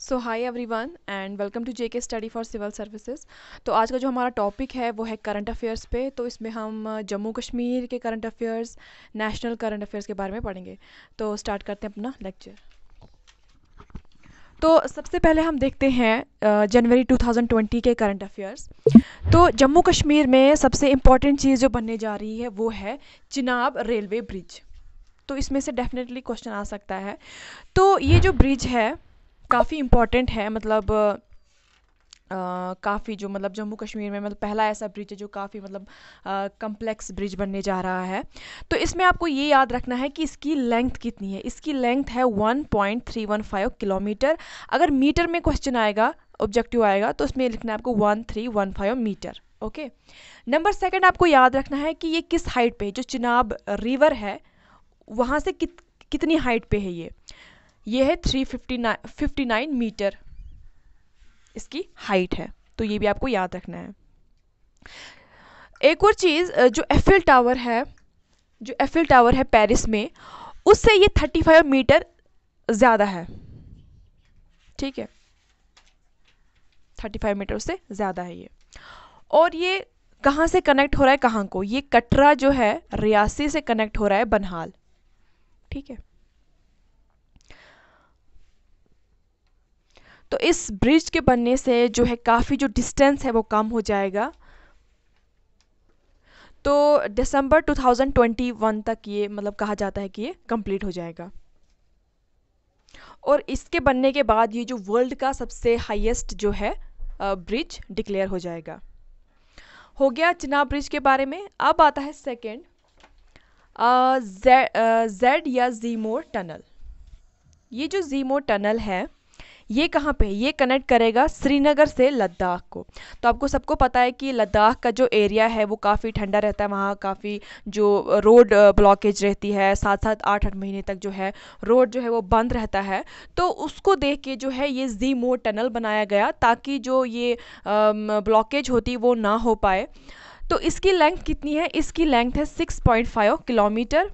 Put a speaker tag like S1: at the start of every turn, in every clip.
S1: So hi everyone and welcome to JK study for civil services. तो आज का जो हमारा टॉपिक है वो है करंट अफेयर्स पे। तो इसमें हम जम्मू कश्मीर के current affairs, national current affairs के बारे में पढ़ेंगे। तो स्टार्ट करते हैं अपना लेक्चर। तो सबसे पहले हम देखते हैं जनवरी 2020 के करंट अफेयर्स। तो जम्मू कश्मीर में सबसे इम्पॉर्टेंट चीज़ जो बनने जा रही है वो है चिनाब रेलवे ब्रिज। तो इसमें से डेफिनेटली क्वेश्चन आ सकता है। तो ये जो ब्रिज है काफ़ी इम्पॉर्टेंट है, मतलब काफ़ी जो मतलब जम्मू कश्मीर में मतलब पहला ऐसा ब्रिज है जो काफ़ी मतलब कम्प्लेक्स ब्रिज बनने जा रहा है। तो इसमें आपको ये याद रखना है कि इसकी लेंथ कितनी है। इसकी लेंथ है 1.315 किलोमीटर। अगर मीटर में क्वेश्चन आएगा, ऑब्जेक्टिव आएगा, तो इसमें लिखना है आपको 1315 मीटर। ओके। नंबर सेकंड आपको याद रखना है कि ये किस हाइट पे है। जो चिनाब रिवर है वहाँ से कितनी हाइट पे है ये है 359 मीटर इसकी हाइट है। तो ये भी आपको याद रखना है। एक और चीज़, जो एफिल टावर है पेरिस में, उससे ये 35 मीटर ज़्यादा है। ठीक है, 35 मीटर उससे ज़्यादा है ये। और ये कहाँ से कनेक्ट हो रहा है, कहाँ को? ये कटरा जो है रियासी से कनेक्ट हो रहा है बनहाल। ठीक है। तो इस ब्रिज के बनने से जो है काफ़ी जो डिस्टेंस है वो कम हो जाएगा। तो दिसंबर 2021 तक ये मतलब कहा जाता है कि ये कंप्लीट हो जाएगा। और इसके बनने के बाद ये जो वर्ल्ड का सबसे हाईएस्ट जो है ब्रिज डिक्लेयर हो जाएगा। हो गया चिनाब ब्रिज के बारे में। अब आता है सेकंड, जेड या ज़ीमोर टनल। ये जो ज़ीमोर टनल है ये कहाँ पे है? ये कनेक्ट करेगा श्रीनगर से लद्दाख को। तो आपको सबको पता है कि लद्दाख का जो एरिया है वो काफ़ी ठंडा रहता है। वहाँ काफ़ी जो रोड ब्लॉकेज रहती है, 7-8 महीने तक जो है रोड जो है वो बंद रहता है। तो उसको देख के जो है ये ज़ीमोर टनल बनाया गया ताकि जो ये ब्लॉकेज होती वो ना हो पाए। तो इसकी लेंथ कितनी है? इसकी लेंथ है 6.5 किलोमीटर।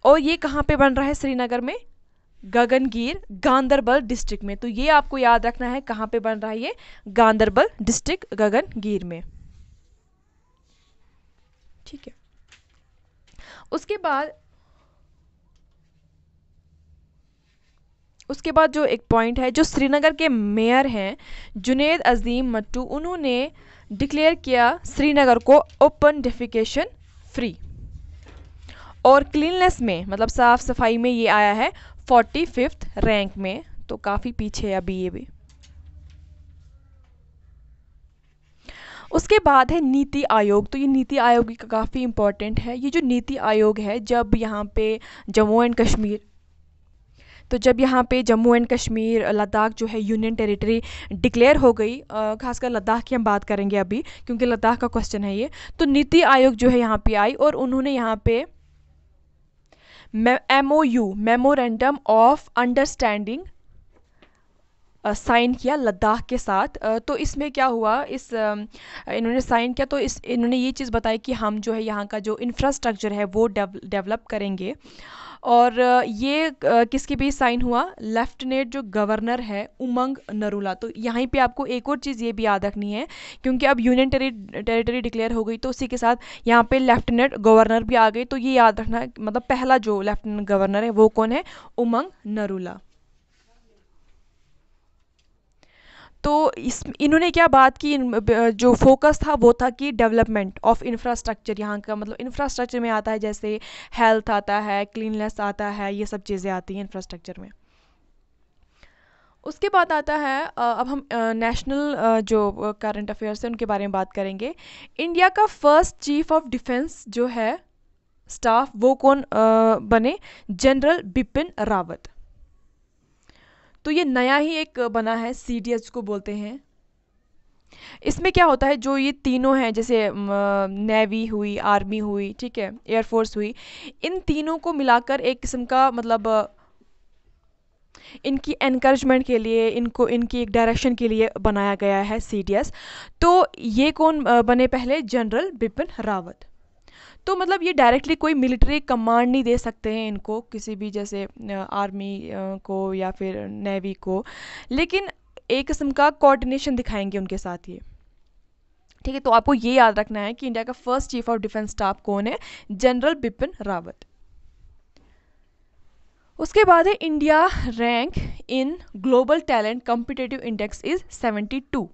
S1: और ये कहाँ पे बन रहा है? श्रीनगर में, गगनगीर गांदरबल डिस्ट्रिक्ट में। तो ये आपको याद रखना है कहाँ पे बन रहा है ये? गांदरबल डिस्ट्रिक्ट गगनगीर में। ठीक है। उसके बाद जो एक पॉइंट है, जो श्रीनगर के मेयर हैं जुनेद अजीम मट्टू, उन्होंने डिक्लेयर किया श्रीनगर को ओपन डेफिकेशन फ्री। और क्लीननेस में मतलब साफ सफाई में ये आया है 45th रैंक में। तो काफ़ी पीछे है अभी ये भी। उसके बाद है नीति आयोग। तो ये नीति आयोग काफ़ी इम्पोर्टेंट है। ये जो नीति आयोग है, जब यहाँ पे जम्मू एंड कश्मीर लद्दाख जो है यूनियन टेरिटरी डिक्लेयर हो गई, खासकर लद्दाख की हम बात करेंगे अभी क्योंकि लद्दाख का क्वेश्चन है ये। तो नीति आयोग जो है यहाँ पे आई और उन्होंने यहाँ पे MOU memorandum of understanding sign किया लद्दाख के साथ। तो इसमें क्या हुआ, इन्होंने साइन किया तो इन्होंने ये चीज़ बताई कि हम जो है यहाँ का जो इंफ्रास्ट्रक्चर है वो डेवलप करेंगे। और ये किसके भी साइन हुआ? लेफ्टिनेंट जो गवर्नर है उमंग नरूला। तो यहाँ पे आपको एक और चीज़ ये भी याद रखनी है क्योंकि अब यूनियन टेरिटरी डिक्लेयर हो गई तो उसी के साथ यहाँ पे लेफ्टिनेंट गवर्नर भी आ गए। तो ये याद रखना है, मतलब पहला जो लेफ्टिनेंट गवर्नर है वो कौन है? उमंग नरूला। तो इन्होंने क्या बात की, जो फोकस था वो था कि डेवलपमेंट ऑफ इंफ्रास्ट्रक्चर। यहाँ का मतलब इंफ्रास्ट्रक्चर में आता है जैसे हेल्थ आता है, क्लीननेस आता है, ये सब चीज़ें आती हैं इंफ्रास्ट्रक्चर में। उसके बाद आता है अब हम नेशनल जो करंट अफेयर्स हैं उनके बारे में बात करेंगे। इंडिया का फर्स्ट चीफ ऑफ डिफेंस जो है स्टाफ वो कौन बने? जनरल बिपिन रावत। तो ये नया ही एक बना है, CDS को बोलते हैं। इसमें क्या होता है, जो ये तीनों हैं जैसे नेवी हुई, आर्मी हुई, ठीक है, एयरफोर्स हुई, इन तीनों को मिलाकर एक किस्म का मतलब इनकी एनकरेजमेंट के लिए, इनकी एक डायरेक्शन के लिए बनाया गया है CDS। तो ये कौन बने पहले? जनरल बिपिन रावत। तो मतलब ये डायरेक्टली कोई मिलिट्री कमांड नहीं दे सकते हैं इनको, किसी भी जैसे आर्मी को या फिर नेवी को, लेकिन एक किस्म का कोऑर्डिनेशन दिखाएंगे उनके साथ ये। ठीक है, तो आपको ये याद रखना है कि इंडिया का first chief of defence staff कौन है, जनरल बिपिन रावत। उसके बाद है India rank in global talent competitive index is 72।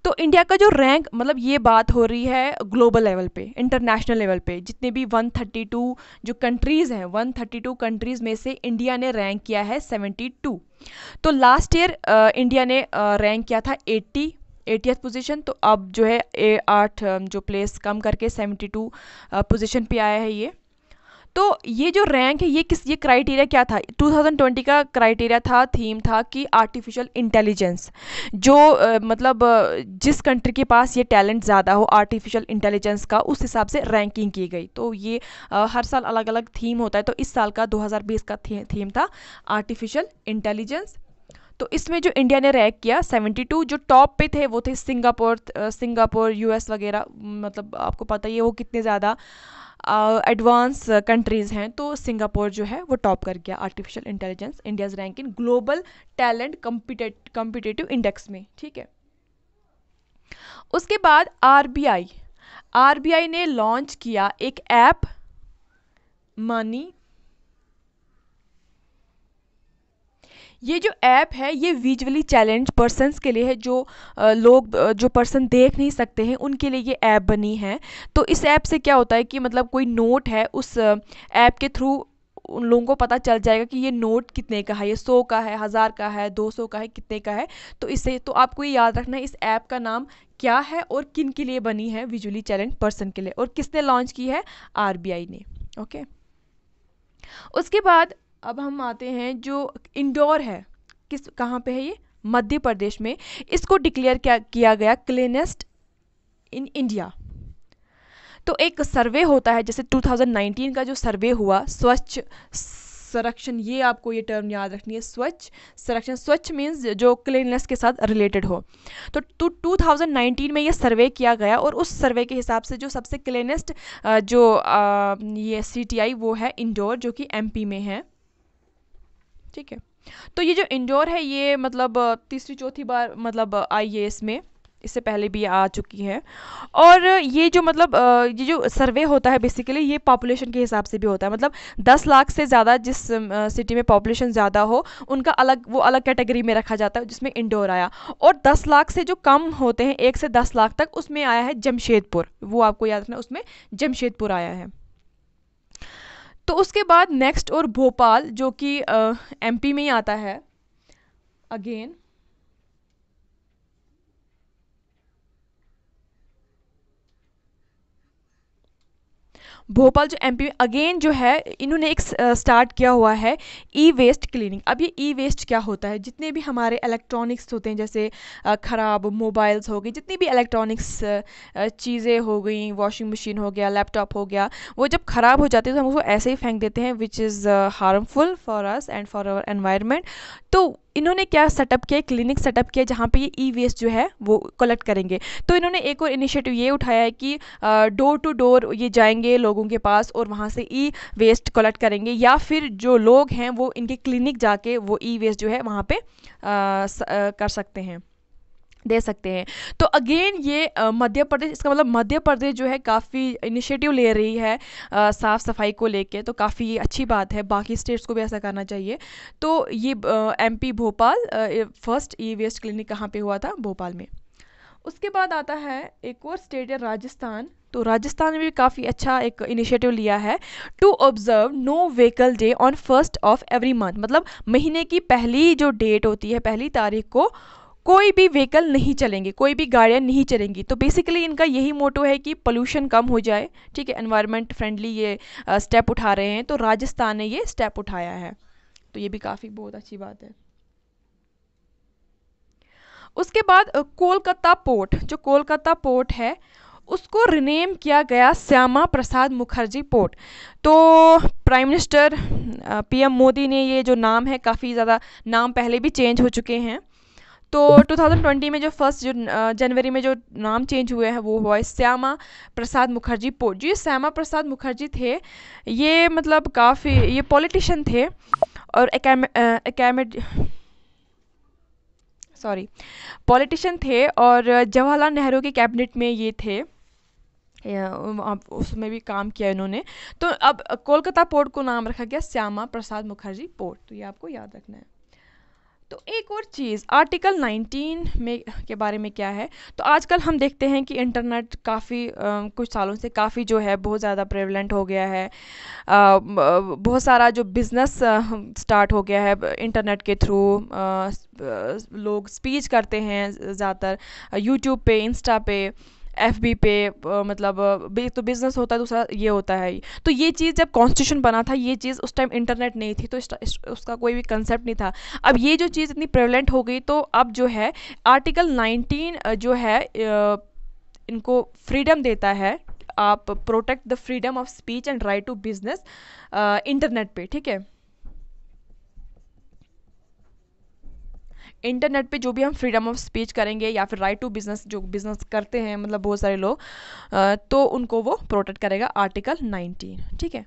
S1: तो इंडिया का जो रैंक, मतलब ये बात हो रही है ग्लोबल लेवल पे, इंटरनेशनल लेवल पे, जितने भी 132 जो कंट्रीज़ हैं, 132 कंट्रीज़ में से इंडिया ने रैंक किया है 72। तो लास्ट ईयर इंडिया ने रैंक किया था 80th पोजीशन, तो अब जो है 8 जो प्लेस कम करके 72 पोजीशन पे आया है ये। तो ये जो रैंक है ये क्राइटेरिया क्या था, 2020 का क्राइटेरिया था, थीम था कि आर्टिफिशियल इंटेलिजेंस, जो मतलब जिस कंट्री के पास ये टैलेंट ज़्यादा हो आर्टिफिशियल इंटेलिजेंस का, उस हिसाब से रैंकिंग की गई। तो ये हर साल अलग अलग थीम होता है, तो इस साल का 2020 का थीम था आर्टिफिशियल इंटेलिजेंस। तो इसमें जो इंडिया ने रैंक किया 72, जो टॉप पे थे वो थे सिंगापुर US वगैरह, मतलब आपको पता ही है वो कितने ज़्यादा एडवांस कंट्रीज़ हैं। तो सिंगापुर जो है वो टॉप कर गया artificial intelligence India's rank in global talent competitive index में। ठीक है, उसके बाद आरबीआई ने लॉन्च किया एक ऐप मनी। ये जो ऐप है ये विजुअली चैलेंज पर्सन्स के लिए है, जो लोग जो पर्सन देख नहीं सकते हैं उनके लिए ये ऐप बनी है। तो इस ऐप से क्या होता है कि मतलब कोई नोट है, उस ऐप के थ्रू उन लोगों को पता चल जाएगा कि ये नोट कितने का है, ये 100 का है, 1000 का है, 200 का है, कितने का है। तो इससे तो आपको ये याद रखना है इस ऐप का नाम क्या है और किन के लिए बनी है, विजुअली चैलेंज पर्सन के लिए, और किसने लॉन्च की है, आरबीआई ने। ओके, उसके बाद अब हम आते हैं जो इंदौर है, कहाँ पे है ये, मध्य प्रदेश में। इसको डिक्लेयर किया गया क्लीनेस्ट इन इंडिया। तो एक सर्वे होता है, जैसे 2019 का जो सर्वे हुआ स्वच्छ संरक्षण, ये आपको ये टर्म याद रखनी है, स्वच्छ संरक्षण। स्वच्छ मीन्स जो क्लीननेस के साथ रिलेटेड हो। तो 2019 में ये सर्वे किया गया और उस सर्वे के हिसाब से जो सबसे क्लीनेस्ट जो ये सिटी आई वो है इंदौर, जो कि MP में है। ठीक है, तो ये जो इंदौर है ये मतलब तीसरी चौथी बार मतलब आई है इसमें, इससे पहले भी आ चुकी है। और ये जो मतलब ये जो सर्वे होता है बेसिकली ये पॉपुलेशन के हिसाब से भी होता है, मतलब 10 लाख से ज़्यादा जिस सिटी में पॉपुलेशन ज़्यादा हो उनका अलग कैटेगरी में रखा जाता है, जिसमें इंदौर आया। और 10 लाख से जो कम होते हैं 1 से 10 लाख तक, उसमें आया है जमशेदपुर, वो आपको याद रखना, उसमें जमशेदपुर आया है। तो उसके बाद नेक्स्ट और भोपाल, जो कि MP में ही आता है अगेन। भोपाल जो MP में अगेन जो है, इन्होंने एक स्टार्ट किया हुआ है E-वेस्ट क्लीनिंग। अब ये E-वेस्ट क्या होता है, जितने भी हमारे इलेक्ट्रॉनिक्स होते हैं, जैसे ख़राब मोबाइल्स हो गई, जितनी भी इलेक्ट्रॉनिक्स चीज़ें हो गई, वॉशिंग मशीन हो गया, लैपटॉप हो गया, वो जब ख़राब हो जाते हैं तो हम उसको ऐसे ही फेंक देते हैं, which is harmful for us and for our environment. तो इन्होंने क्या सेटअप किया, क्लिनिक सेटअप किया जहाँ पे ये E-वेस्ट जो है वो कलेक्ट करेंगे। तो इन्होंने एक और इनिशिएटिव ये उठाया है कि डोर टू डोर ये जाएंगे लोगों के पास और वहाँ से E-वेस्ट कलेक्ट करेंगे, या फिर जो लोग हैं वो इनके क्लिनिक जाके वो E-वेस्ट जो है वहाँ पे कर सकते हैं, दे सकते हैं। तो अगेन ये मध्य प्रदेश, इसका मतलब मध्य प्रदेश जो है काफ़ी इनिशिएटिव ले रही है साफ़ सफाई को लेके, तो काफ़ी अच्छी बात है, बाकी स्टेट्स को भी ऐसा करना चाहिए। तो ये MP भोपाल फर्स्ट E-वेस्ट क्लिनिक कहाँ पे हुआ था, भोपाल में। उसके बाद आता है एक और स्टेट है राजस्थान। तो राजस्थान में भी काफ़ी अच्छा एक इनिशिएटिव लिया है, to observe no vehicle day on 1st of every month। मतलब महीने की पहली जो डेट होती है, पहली तारीख को कोई भी व्हीकल नहीं चलेंगे, कोई भी गाड़ियाँ नहीं चलेंगी। तो बेसिकली इनका यही मोटो है कि पोल्यूशन कम हो जाए। ठीक है, एनवायरनमेंट फ्रेंडली ये स्टेप उठा रहे हैं, तो राजस्थान ने ये स्टेप उठाया है, तो ये भी काफ़ी बहुत अच्छी बात है। उसके बाद कोलकाता पोर्ट, जो कोलकाता पोर्ट है उसको रिनेम किया गया श्यामा प्रसाद मुखर्जी पोर्ट। तो प्राइम मिनिस्टर PM मोदी ने ये जो नाम है, काफ़ी ज़्यादा नाम पहले भी चेंज हो चुके हैं, तो 2020 में जो फर्स्ट जो जनवरी में जो नाम चेंज हुए हैं वो हुआ है श्यामा प्रसाद मुखर्जी पोर्ट। जो ये श्यामा प्रसाद मुखर्जी थे, ये मतलब काफ़ी ये पॉलिटिशियन थे और सॉरी पॉलिटिशियन थे, और जवाहरलाल नेहरू के कैबिनेट में ये थे, उसमें भी काम किया इन्होंने। तो अब कोलकाता पोर्ट को नाम रखा गया श्यामा प्रसाद मुखर्जी पोर्ट, तो ये आपको याद रखना है। तो एक और चीज़ आर्टिकल 19 में के बारे में क्या है, तो आजकल हम देखते हैं कि इंटरनेट काफ़ी कुछ सालों से काफ़ी जो है बहुत ज़्यादा प्रेवलेंट हो गया है। बहुत सारा जो बिज़नेस स्टार्ट हो गया है इंटरनेट के थ्रू। लोग स्पीच करते हैं ज़्यादातर यूट्यूब पे, इंस्टा पे, एफबी पे, मतलब तो बिज़नेस होता है, दूसरा ये होता है। तो ये चीज़ जब कॉन्स्टिट्यूशन बना था, ये चीज़ उस टाइम इंटरनेट नहीं थी, तो उसका कोई भी कंसेप्ट नहीं था। अब ये जो चीज़ इतनी प्रेवलेंट हो गई, तो अब जो है आर्टिकल 19 जो है इनको फ्रीडम देता है, आप protect the freedom of speech and right to business internet पे, ठीक है। इंटरनेट पे जो भी हम फ्रीडम ऑफ स्पीच करेंगे या फिर राइट टू बिजनेस, जो बिजनेस करते हैं मतलब बहुत सारे लोग, तो उनको वो प्रोटेक्ट करेगा आर्टिकल 19, ठीक है।